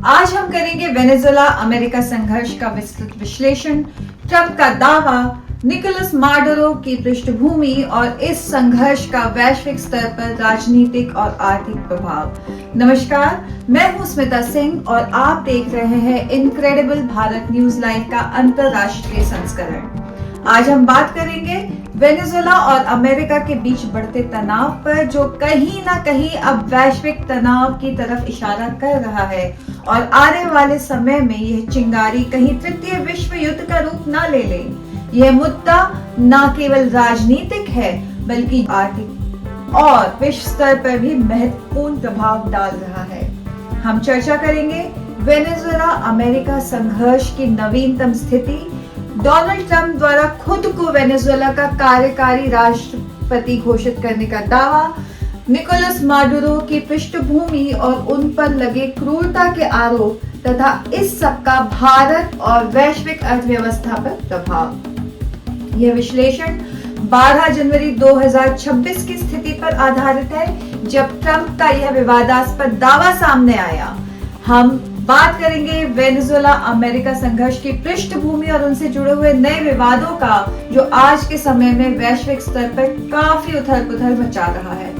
आज हम करेंगे वेनेजुएला अमेरिका संघर्ष का विस्तृत विश्लेषण, ट्रंप का दावा, निकोलस माडुरो की पृष्ठभूमि और इस संघर्ष का वैश्विक स्तर पर राजनीतिक और आर्थिक प्रभाव। नमस्कार, मैं हूं स्मिता सिंह और आप देख रहे हैं इनक्रेडिबल भारत न्यूज लाइव का अंतरराष्ट्रीय संस्करण। आज हम बात करेंगे वेनेजुएला और अमेरिका के बीच बढ़ते तनाव पर, जो कहीं ना कहीं अब वैश्विक तनाव की तरफ इशारा कर रहा है और आने वाले समय में यह चिंगारी कहीं तृतीय विश्व युद्ध का रूप ना ले ले। यह मुद्दा न केवल राजनीतिक है बल्कि आर्थिक और विश्व स्तर पर भी महत्वपूर्ण प्रभाव डाल रहा है। हम चर्चा करेंगे वेनेजुएला अमेरिका संघर्ष की नवीनतम स्थिति, डोनाल्ड ट्रंप द्वारा खुद को वेनेजुएला का कार्यकारी राष्ट्रपति घोषित करने का दावा, निकोलस माडुरो की पृष्ठभूमि और उन पर लगे क्रूरता के आरोप तथा इस सब का भारत और वैश्विक अर्थव्यवस्था पर प्रभाव। यह विश्लेषण 12 जनवरी 2026 की स्थिति पर आधारित है, जब ट्रंप का यह विवादास्पद दावा सामने आया। हम बात करेंगे वेनेजुएला अमेरिका संघर्ष की पृष्ठभूमि और उनसे जुड़े हुए नए विवादों का, जो आज के समय में वैश्विक स्तर पर काफी उथल-पुथल मचा रहा है।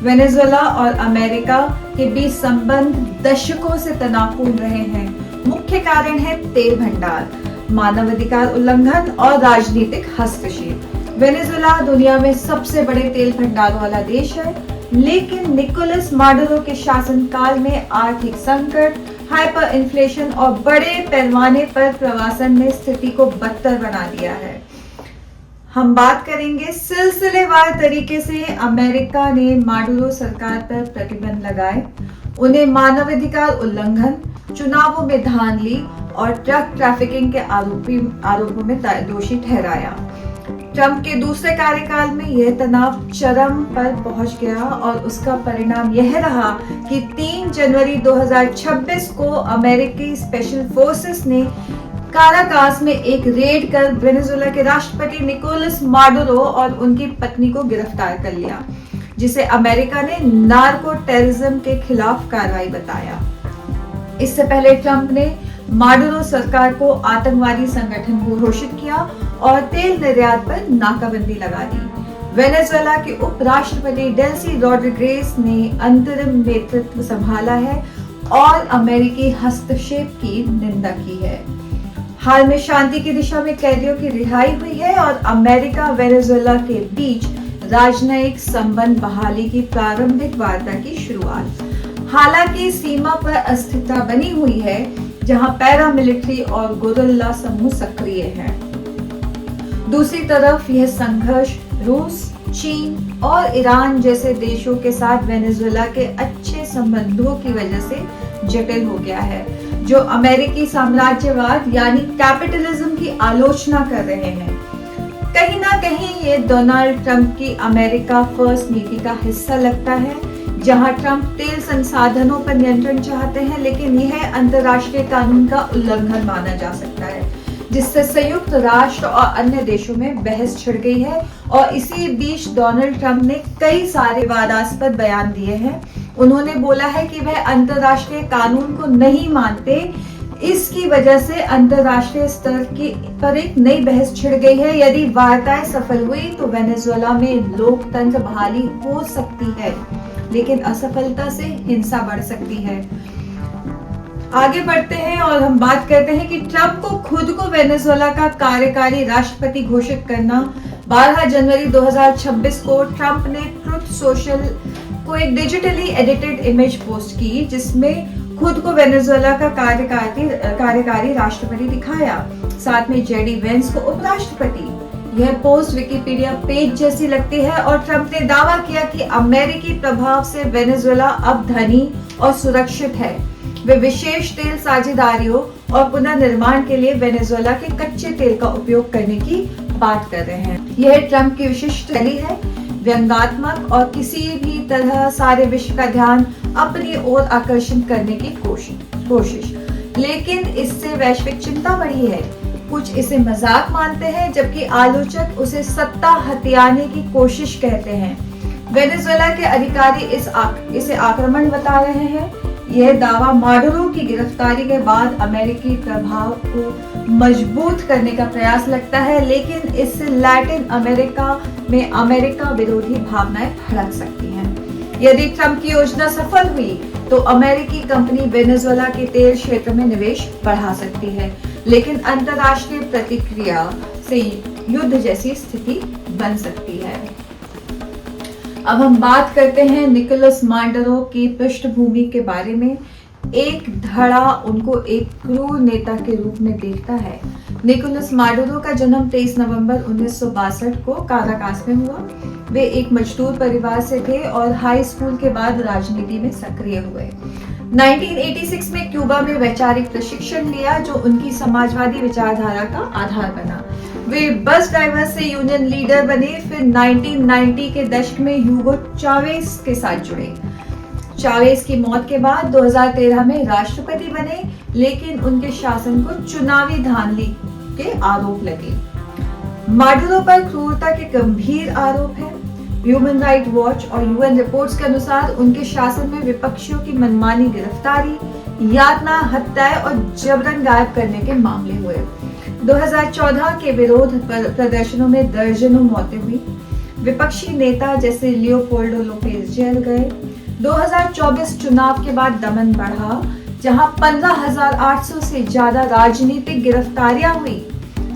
वेनेजुएला और अमेरिका के बीच संबंध दशकों से तनावपूर्ण रहे हैं। मुख्य कारण है तेल भंडार, मानवाधिकार उल्लंघन और राजनीतिक हस्तक्षेप। वेनेजुएला दुनिया में सबसे बड़े तेल भंडार वाला देश है, लेकिन निकोलस माडुरो के शासनकाल में आर्थिक संकट, हाइपर इन्फ्लेशन और बड़े पैमाने पर प्रवासन ने स्थिति को बदतर बना दिया है। हम बात करेंगे सिलसिलेवार तरीके से अमेरिका ने माडुरो सरकार पर प्रतिबंध लगाए, उन्हें मानवाधिकार उल्लंघन, चुनावों में धांधली और ट्रक ट्रैफिकिंग के आरोपों में दोषी ठहराया। ट्रंप के दूसरे कार्यकाल में यह तनाव चरम पर पहुंच गया और उसका परिणाम यह रहा कि 3 जनवरी 2026 को अमेरिकी स्पेशल फोर्सेस ने काराकास में एक रेड कर वेनेजुएला के राष्ट्रपति निकोलस माडुरो और उनकी पत्नी को गिरफ्तार कर लिया, जिसे अमेरिका ने नार्को टेररिज्म के खिलाफ कार्रवाई बताया। इससे पहले ट्रंप ने माडुरो सरकार को आतंकवादी संगठन घोषित किया और तेल निर्यात पर नाकाबंदी लगा दी। वेनेजुएला के उपराष्ट्रपति डेल्सी रोड्रिगेज ने अंतरिम नेतृत्व संभाला है और अमेरिकी हस्तक्षेप की निंदा की है। हाल में शांति की दिशा में कैदियों की रिहाई हुई है और अमेरिका वेनेजुएला के बीच राजनयिक संबंध बहाली की प्रारंभिक वार्ता की शुरुआत। हालांकि सीमा पर अस्थिरता बनी हुई है, जहां पैरामिलिट्री और गोरिल्ला समूह सक्रिय हैं। दूसरी तरफ यह संघर्ष रूस, चीन और ईरान जैसे देशों के साथ वेनेजुएला के अच्छे संबंधों की वजह से जटिल हो गया है, जो अमेरिकी साम्राज्यवाद यानी कैपिटलिज्म की आलोचना कर रहे हैं। कहीं ना कहीं ये डोनाल्ड ट्रंप की अमेरिका फर्स्ट नीति का हिस्सा लगता है, जहां ट्रंप तेल संसाधनों पर नियंत्रण चाहते हैं, लेकिन यह अंतर्राष्ट्रीय कानून का उल्लंघन माना जा सकता है, जिससे संयुक्त राष्ट्र और अन्य देशों में बहस छिड़ गई है। और इसी बीच डोनाल्ड ट्रंप ने कई सारे विवादास्पद बयान दिए हैं। उन्होंने बोला है कि वह अंतर्राष्ट्रीय कानून को नहीं मानते, इसकी वजह से अंतर्राष्ट्रीय स्तर पर एक नई बहस छिड़ गई है। यदि वार्ताएं सफल हुई तो वेनेजुएला में लोकतंत्र बहाली हो सकती है, लेकिन असफलता से हिंसा बढ़ सकती है। आगे बढ़ते हैं और हम बात करते हैं कि ट्रंप को खुद को वेनेजुएला का कार्यकारी राष्ट्रपति घोषित करना। 12 जनवरी 2026 को ट्रंप ने ट्रुथ सोशल को एक डिजिटली एडिटेड इमेज पोस्ट की, जिसमें खुद को वेनेजुएला का कार्यकारी राष्ट्रपति दिखाया, साथ में जेडी वेंस को उपराष्ट्रपति। यह पोस्ट विकिपीडिया पेज जैसी लगती है और ट्रंप ने दावा किया कि अमेरिकी प्रभाव से वेनेजुएला अब धनी और सुरक्षित है। वे विशेष तेल साझेदारियों और पुनर्निर्माण के लिए वेनेजुएला के कच्चे तेल का उपयोग करने की बात कर रहे हैं। यह ट्रंप की विशिष्ट शैली है, व्यंग्यात्मक और किसी भी तरह सारे विश्व का ध्यान अपनी ओर आकर्षित करने की कोशिश। लेकिन इससे वैश्विक चिंता बढ़ी है। कुछ इसे मजाक मानते हैं, जबकि आलोचक उसे सत्ता हथियाने की कोशिश कहते हैं। वेनेजुएला के अधिकारी इसे आक्रमण बता रहे हैं। यह दावा माडुरो की गिरफ्तारी के बाद अमेरिकी प्रभाव को मजबूत करने का प्रयास लगता है, लेकिन इससे लैटिन अमेरिका में अमेरिका विरोधी भावनाएं भड़क सकती हैं। यदि ट्रंप की योजना सफल हुई तो अमेरिकी कंपनी वेनेजुएला के तेल क्षेत्र में निवेश बढ़ा सकती है, लेकिन अंतर्राष्ट्रीय प्रतिक्रिया से युद्ध जैसी स्थिति बन सकती है। अब हम बात करते हैं निकोलस माडुरो की पृष्ठभूमि के बारे में। एक धड़ा उनको एक क्रूर नेता के रूप में देखता है। निकोलस माडुरो का जन्म 23 नवंबर 1962 को काराकास में हुआ। वे एक मजदूर परिवार से थे और हाई स्कूल के बाद राजनीति में सक्रिय हुए। 1986 में क्यूबा में वैचारिक प्रशिक्षण लिया, जो उनकी समाजवादी विचारधारा का आधार बना। वे बस ड्राइवर से यूनियन लीडर बने। फिर 1990 के दशक में ह्यूगो चावेज के साथ जुड़े। चावेज की मौत के बाद 2013 में राष्ट्रपति बने, लेकिन उनके शासन को चुनावी धांधली के आरोप लगे। माडुरो पर क्रूरता के गंभीर आरोप हैं। ह्यूमन राइट वॉच और यूएन रिपोर्ट्स के अनुसार उनके शासन में विपक्षियों की मनमानी गिरफ्तारी, यातना, हत्याएं और जबरन गायब करने के मामले हुए। 2014 के विरोध प्रदर्शनों में दर्जनों मौतें हुई। विपक्षी नेता जैसे लियोपोल्डो लोपेज जेल गए। 2024 चुनाव के बाद दमन बढ़ा, जहां 15,800 से ज्यादा राजनीतिक गिरफ्तारियां हुई।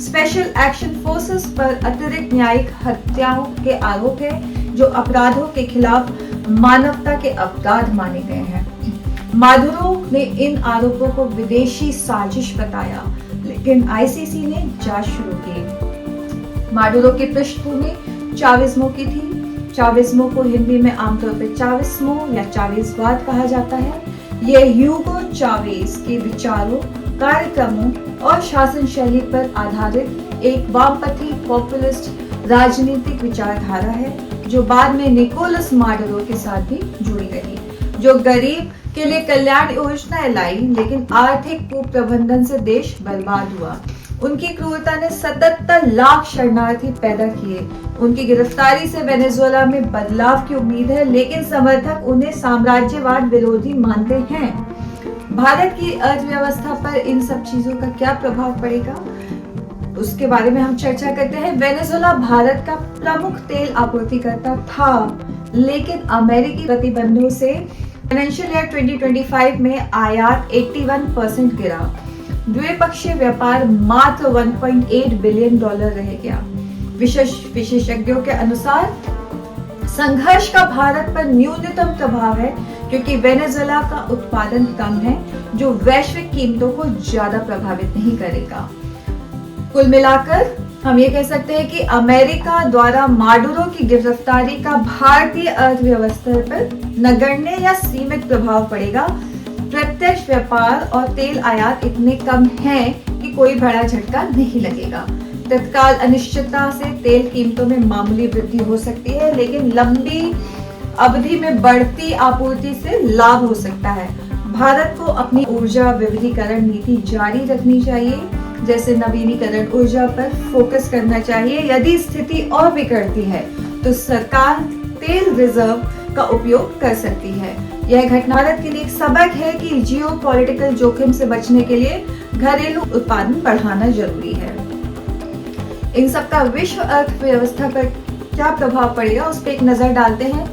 स्पेशल एक्शन फोर्सेस पर अतिरिक्त न्यायिक हत्याओं के आरोप है, जो अपराधों के खिलाफ मानवता के अपराध माने गए हैं। माडुरो ने इन आरोपों को विदेशी साजिश बताया, लेकिन आईसीसी ने जांच शुरू की। माडुरो की पृष्ठभूमि चाविस्मो की थी। चाविस्मो को हिंदी में आमतौर पर चाविस्मो या चावेजवाद कहा जाता है। यह ह्यूगो चावेज के विचारों, कार्यक्रमों और शासन शैली पर आधारित एक वामपंथी पॉपुलिस्ट राजनीतिक विचारधारा है, जो बाद में निकोलस माडुरो के साथ भी जुड़ी रही, जो गरीब के लिए कल्याण योजनाएं लाई, लेकिन आर्थिक कुप्रबंधन से देश बर्बाद हुआ। उनकी क्रूरता ने 77 लाख शरणार्थी पैदा किए। उनकी गिरफ्तारी से वेनेजुएला में बदलाव की उम्मीद है, लेकिन समर्थक उन्हें साम्राज्यवाद विरोधी मानते हैं। भारत की अर्थव्यवस्था पर इन सब चीजों का क्या प्रभाव पड़ेगा, उसके बारे में हम चर्चा करते हैं। वेनेजुएला भारत का प्रमुख तेल आपूर्तिकर्ता था, लेकिन अमेरिकी प्रतिबंधों से फाइनेंशियल ईयर 2025 में आयात 81% गिरा। द्विपक्षीय व्यापार मात्र $1.8 बिलियन रह गया। विशेषज्ञों के अनुसार संघर्ष का भारत पर न्यूनतम प्रभाव है, क्योंकि वेनेजुएला का उत्पादन कम है, जो वैश्विक कीमतों को ज्यादा प्रभावित नहीं करेगा। कुल मिलाकर हम ये कह सकते हैं कि अमेरिका द्वारा माडुरो की गिरफ्तारी का भारतीय अर्थव्यवस्था पर नगण्य या सीमित प्रभाव पड़ेगा। प्रत्यक्ष व्यापार और तेल आयात इतने कम हैं कि कोई बड़ा झटका नहीं लगेगा। तत्काल अनिश्चितता से तेल कीमतों में मामूली वृद्धि हो सकती है, लेकिन लंबी अवधि में बढ़ती आपूर्ति से लाभ हो सकता है। भारत को अपनी ऊर्जा विविधीकरण नीति जारी रखनी चाहिए, जैसे नवीनीकरण ऊर्जा पर फोकस करना चाहिए। यदि स्थिति और बिगड़ती है तो सरकार तेल रिजर्व का उपयोग कर सकती है। यह घटना भारत के लिए एक सबक है कि जियोपॉलिटिकल जोखिम से बचने के लिए घरेलू उत्पादन बढ़ाना जरूरी है। इन सब का विश्व अर्थव्यवस्था पर क्या प्रभाव पड़ेगा, उस पर एक नजर डालते हैं।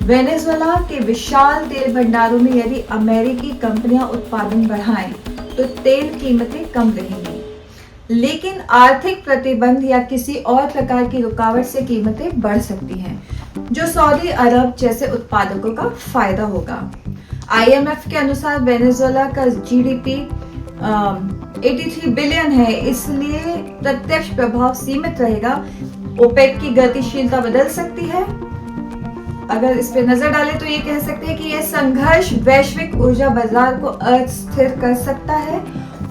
वेनेजुएला के विशाल तेल भंडारों में यदि अमेरिकी कंपनियां उत्पादन बढ़ाएं तो तेल कीमतें कम रहेंगी, लेकिन आर्थिक प्रतिबंध या किसी और प्रकार की रुकावट से कीमतें बढ़ सकती हैं, जो सऊदी अरब जैसे उत्पादकों का फायदा होगा। IMF के अनुसार वेनेजुएला का GDP 83 बिलियन है, इसलिए प्रत्यक्ष प्रभाव सीमित रहेगा। ओपेक की गतिशीलता बदल सकती है। अगर इस पे नजर डालें तो ये कह सकते हैं कि यह संघर्ष वैश्विक ऊर्जा बाजार को अस्थिर कर सकता है।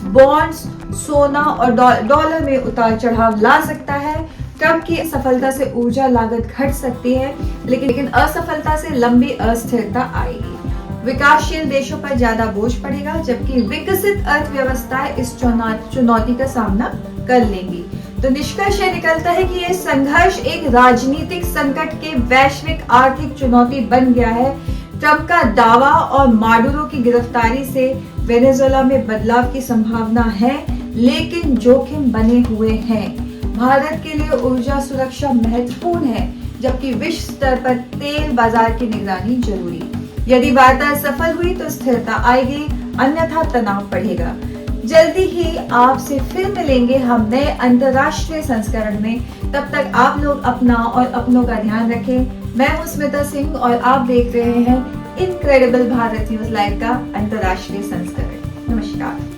बॉन्ड्स, सोना और डॉलर में उतार चढ़ाव ला सकता है। ट्रंप की सफलता से ऊर्जा लागत घट सकती है, लेकिन असफलता से लंबी अस्थिरता आएगी। विकासशील देशों पर ज्यादा बोझ पड़ेगा, जबकि विकसित अर्थव्यवस्थाएं इस चुनौती का सामना कर लेंगी। तो निष्कर्ष ये निकलता है कि यह संघर्ष एक राजनीतिक संकट के वैश्विक आर्थिक चुनौती बन गया है। ट्रंप का दावा और माडुरो की गिरफ्तारी से वेनेजुएला में बदलाव की संभावना है, लेकिन जोखिम बने हुए हैं। भारत के लिए ऊर्जा सुरक्षा महत्वपूर्ण है, जबकि विश्व स्तर पर तेल बाजार की निगरानी जरूरी। यदि वार्ता सफल हुई तो स्थिरता आएगी, अन्यथा तनाव बढ़ेगा। जल्दी ही आपसे फिर मिलेंगे हम नए अंतर्राष्ट्रीय संस्करण में। तब तक आप लोग अपना और अपनों का ध्यान रखें। मैं हूं स्मिता सिंह और आप देख रहे हैं इनक्रेडिबल भारत न्यूज लाइव का अंतर्राष्ट्रीय संस्करण। नमस्कार।